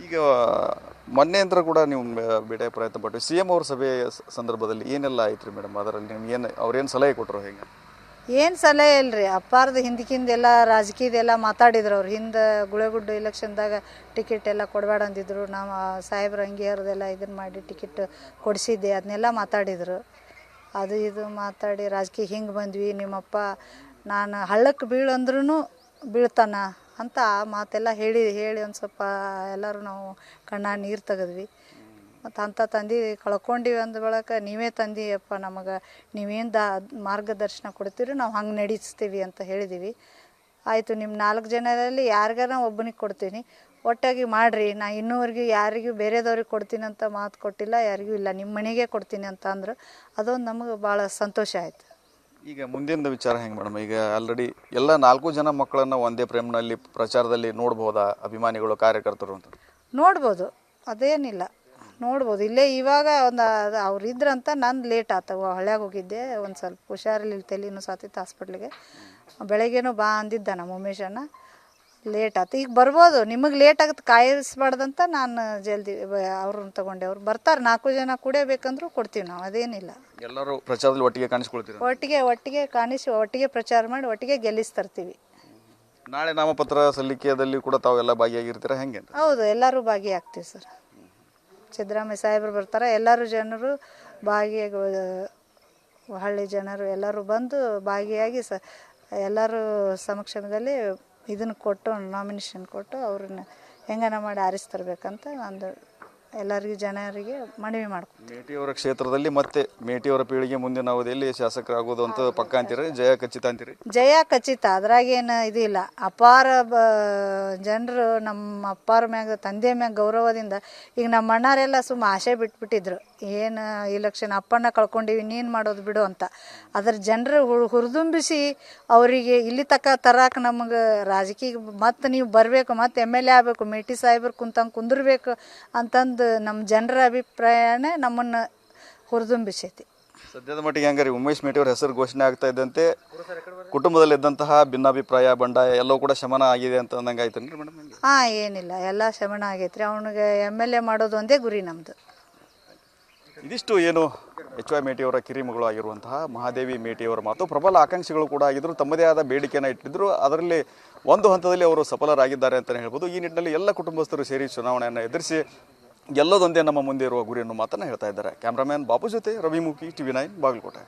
ಈಗ ಮೊನ್ನೆಯಿಂದ ಕೂಡ ನೀವು ಭೇಟಿ ಪ್ರಯತ್ನ ಪಟ್ಟು CM ಅವ್ರ ಸಭೆ ಸಂದರ್ಭದಲ್ಲಿ ಏನೆಲ್ಲ ಆಯ್ತು ರೀ ಮೇಡಮ್? ಅದರಲ್ಲಿ ನಿಮ್ಗೆ ಏನು ಅವ್ರೇನು ಸಲಹೆ ಕೊಟ್ಟರು? ಹೇಗೆ ಏನು ಸಲಹೆ ಇಲ್ರಿ, ಅಪ್ಪಾರ್ದು ಹಿಂದಕ್ಕಿಂದೆಲ್ಲ ರಾಜಕೀಯದೆಲ್ಲ ಮಾತಾಡಿದ್ರು. ಅವ್ರು ಹಿಂದೆ ಗುಳೆಗುಡ್ಡು ಇಲೆಕ್ಷನ್ದಾಗ ಟಿಕೆಟ್ ಎಲ್ಲ ಕೊಡಬೇಡ ಅಂದಿದ್ರು. ನಾವು ಸಾಹೇಬ್ರ ಅಂಗಿಯವ್ರದೆಲ್ಲ ಇದನ್ನು ಮಾಡಿ ಟಿಕೆಟ್ ಕೊಡಿಸಿದ್ದೆ, ಅದನ್ನೆಲ್ಲ ಮಾತಾಡಿದರು. ಅದು ಇದು ಮಾತಾಡಿ ರಾಜಕೀಯ ಹಿಂಗೆ ಬಂದ್ವಿ, ನಿಮ್ಮಪ್ಪ ನಾನು ಹಳ್ಳಕ್ಕೆ ಬೀಳಂದ್ರೂ ಬೀಳ್ತಾನ ಅಂತ ಆ ಮಾತೆಲ್ಲ ಹೇಳಿ ಒಂದು ಸ್ವಲ್ಪ ಎಲ್ಲರೂ ನಾವು ಕಣ್ಣ ನೀರು ತೆಗೆದ್ವಿ. ಮತ್ತು ಅಂಥ ತಂದು ಕಳ್ಕೊಂಡಿವಿ ಅಂದ ಬಳಕ ನೀವೇ ತಂದಿಯಪ್ಪ, ನಮಗೆ ನೀವೇನು ಮಾರ್ಗದರ್ಶನ ಕೊಡ್ತೀರಿ ನಾವು ಹಂಗೆ ನಡೆಸ್ತೀವಿ ಅಂತ ಹೇಳಿದ್ದೀವಿ. ಆಯಿತು, ನಿಮ್ಮ 4 ಜನರಲ್ಲಿ ಯಾರಿಗಾರ ಒಬ್ಬನಿಗೆ ಕೊಡ್ತೀನಿ, ಒಟ್ಟಾಗಿ ಮಾಡಿರಿ. ನಾ ಇನ್ನೂವರೆಗೂ ಯಾರಿಗೂ ಬೇರೆದವ್ರಿಗೆ ಕೊಡ್ತೀನಿ ಅಂತ ಮಾತು ಕೊಟ್ಟಿಲ್ಲ, ಯಾರಿಗೂ ಇಲ್ಲ, ನಿಮ್ಮ ಮನೆಗೆ ಕೊಡ್ತೀನಿ ಅಂತ ಅಂದರು. ಅದೊಂದು ನಮಗೆ ಭಾಳ ಸಂತೋಷ ಆಯಿತು. ಈಗ ಮುಂದಿನ ವಿಚಾರ ಹೆಂಗೆ ಮೇಡಮ್? ಈಗ ಆಲ್ರೆಡಿ ಎಲ್ಲ 4 ಜನ ಮಕ್ಕಳನ್ನು ಒಂದೇ ಫ್ರೇಮ್ನಲ್ಲಿ ಪ್ರಚಾರದಲ್ಲಿ ನೋಡ್ಬೋದಾ ಅಭಿಮಾನಿಗಳು, ಕಾರ್ಯಕರ್ತರು ಅಂತ? ನೋಡ್ಬೋದು, ಅದೇನಿಲ್ಲ, ನೋಡ್ಬೋದು. ಇಲ್ಲೇ ಇವಾಗ ಒಂದು ಅವ್ರು ಇದ್ರಂತ ನಂದು ಲೇಟ್ ಆಯ್ತು. ಹಳ್ಳ್ಯಾಗ ಹೋಗಿದ್ದೆ, ಒಂದು ಸ್ವಲ್ಪ ಹುಷಾರಿಲ್ಲ, ತಲೆನೂ ಸಾತಿತ್ತು, ಹಾಸ್ಪಿಟ್ಲಿಗೆ. ಬೆಳಗ್ಗೆನೂ ಬಾ ಅಂದಿದ್ದ ನಮ್ಮ ಉಮೇಶಣ್ಣ, ಲೇಟ್ ಆಯ್ತು. ಈಗ ಬರ್ಬೋದು, ನಿಮಗೆ ಲೇಟ್ ಆಗುತ್ತೆ ಕಾಯಿಸ್ಬಾರ್ದಂತ ನಾನು ಜಲ್ದಿ ಅವ್ರನ್ನ ತೊಗೊಂಡೆ. ಅವ್ರು ಬರ್ತಾರೆ, 4 ಜನ ಕುಡಿಯಬೇಕಂದ್ರೂ ಕೊಡ್ತೀವಿ ನಾವು, ಅದೇನಿಲ್ಲ. ಎಲ್ಲರೂ ಪ್ರಚಾರದಲ್ಲಿ ಒಟ್ಟಿಗೆ ಕಾಣಿಸ್ಕೊಳ್ತೀವಿ, ಒಟ್ಟಿಗೆ ಕಾಣಿಸಿ ಒಟ್ಟಿಗೆ ಪ್ರಚಾರ ಮಾಡಿ ಒಟ್ಟಿಗೆ ಗೆಲ್ಲಿಸ್ತರ್ತೀವಿ. ನಾಳೆ ನಾಮಪತ್ರ ಸಲ್ಲಿಕೆಯಲ್ಲಿ ಕೂಡ ತಾವೆಲ್ಲ ಭಾಗಿಯಾಗಿರ್ತೀರ ಹೆಂಗೆ? ಹೌದು, ಎಲ್ಲರೂ ಭಾಗಿಯಾಗ್ತೀವಿ ಸರ್. ಸಿದ್ದರಾಮಯ್ಯ ಸಾಹೇಬರು ಬರ್ತಾರೆ, ಎಲ್ಲರೂ ಜನರು ಭಾಗಿಯಾಗಿ, ಹಳ್ಳಿ ಜನರು ಎಲ್ಲರೂ ಬಂದು ಭಾಗಿಯಾಗಿ ಎಲ್ಲರೂ ಸಮಕ್ಷಮದಲ್ಲಿ ಇದನ್ನು ಕೊಟ್ಟು ನಾಮಿನೇಷನ್ ಕೊಟ್ಟು ಅವ್ರನ್ನ ಹೆಂಗನ ಮಾಡಿ ಆರಿಸ್ತರ್ಬೇಕಂತ ಒಂದು ಎಲ್ಲರಿಗೂ ಜನರಿಗೆ ಮನವಿ ಮಾಡ್ಕೊಂಡು. ಮೇಟಿಯವರ ಕ್ಷೇತ್ರದಲ್ಲಿ ಮತ್ತೆ ಮೇಟಿಯವರ ಪೀಳಿಗೆ ಮುಂದಿನ ಅವಧಿಯಲ್ಲಿ ಶಾಸಕರಾಗೋದು ಅಂತ ಪಕ್ಕ ಅಂತೀರಿ? ಜಯ ಖಚಿತ ಅಂತೀರಿ? ಜಯ ಖಚಿತ, ಅದ್ರಾಗೇನು ಇದಿಲ್ಲ. ಅಪಾರ ಜನರು ನಮ್ಮ ಅಪ್ಪಾರ ಮ್ಯಾಗ, ತಂದೆ ಮ್ಯಾಗ ಗೌರವದಿಂದ ಈಗ ನಮ್ಮ ಅಣ್ಣಾರೆಲ್ಲ ಸುಮ್ಮ ಆಸೆ ಬಿಟ್ಬಿಟ್ಟಿದ್ರು, ಏನು ಇಲೆಕ್ಷನ್ ಅಪ್ಪನ ಕಳ್ಕೊಂಡಿವಿ, ನೀನು ಮಾಡೋದು ಬಿಡು ಅಂತ. ಅದ್ರ ಜನರು ಹುರಿದುಂಬಿಸಿ ಅವರಿಗೆ ಇಲ್ಲಿ ತರಾಕ ನಮಗೆ ರಾಜಕೀಯ ಮತ್ತು ನೀವು ಬರಬೇಕು, ಮತ್ತು MLA ಆಗಬೇಕು, ಮೇಟಿ ಸಾಹೇಬ್ರು ಕುಂತಂಗೆ ಕುಂದಿರ್ಬೇಕು ಅಂತಂದು ನಮ್ಮ ಜನರ ಅಭಿಪ್ರಾಯನೇ ನಮ್ಮನ್ನು ಹುರಿದುಂಬಿಸೈತಿ. ಸದ್ಯದ ಮಟ್ಟಿಗೆ ಹೆಂಗಾರಿ ಉಮೇಶ್ ಮೇಟಿಯವ್ರ ಹೆಸರು ಘೋಷಣೆ ಆಗ್ತಾ ಇದ್ದಂತೆ ಕುಟುಂಬದಲ್ಲಿದ್ದಂತಹ ಭಿನ್ನಾಭಿಪ್ರಾಯ ಬಂಡಾಯ ಎಲ್ಲವೂ ಕೂಡ ಶಮನ ಆಗಿದೆ ಅಂತ ಅಂದಂಗೆ ಆಯ್ತೇನ್ರಿ ಮೇಡಮ್? ಹಾಂ, ಏನಿಲ್ಲ, ಎಲ್ಲ ಶಮನ ಆಗೈತ್ರಿ. ಅವನಿಗೆ MLA ಮಾಡೋದು ಒಂದೇ ಗುರಿ ನಮ್ಮದು. ಇದಿಷ್ಟು ಏನು HY ಮೇಟಿಯವರ ಕಿರಿಮಗಳು ಆಗಿರುವಂತಹ ಮಹಾದೇವಿ ಮೇಟಿಯವರ ಮಾತು. ಪ್ರಬಲ ಆಕಾಂಕ್ಷಿಗಳು ಕೂಡ ಆಗಿದ್ರು, ತಮ್ಮದೇ ಆದ ಬೇಡಿಕೆಯನ್ನು ಇಟ್ಟಿದ್ರು. ಅದರಲ್ಲಿ ಒಂದು ಹಂತದಲ್ಲಿ ಅವರು ಸಫಲರಾಗಿದ್ದಾರೆ ಅಂತಲೇ ಹೇಳ್ಬೋದು. ಈ ನಿಟ್ಟಿನಲ್ಲಿ ಎಲ್ಲ ಕುಟುಂಬಸ್ಥರು ಸೇರಿ ಚುನಾವಣೆಯನ್ನು ಎದುರಿಸಿ ಗೆಲ್ಲೋದೊಂದೇ ನಮ್ಮ ಮುಂದೆ ಇರುವ ಗುರಿಯನ್ನು ಮಾತನ್ನು ಹೇಳ್ತಾ ಇದ್ದಾರೆ. ಕ್ಯಾಮ್ರಾಮ್ಯಾನ್ ಬಾಬು ಜೊತೆ ರವಿಮುಖಿ, TV9 ಬಾಗಲಕೋಟೆ.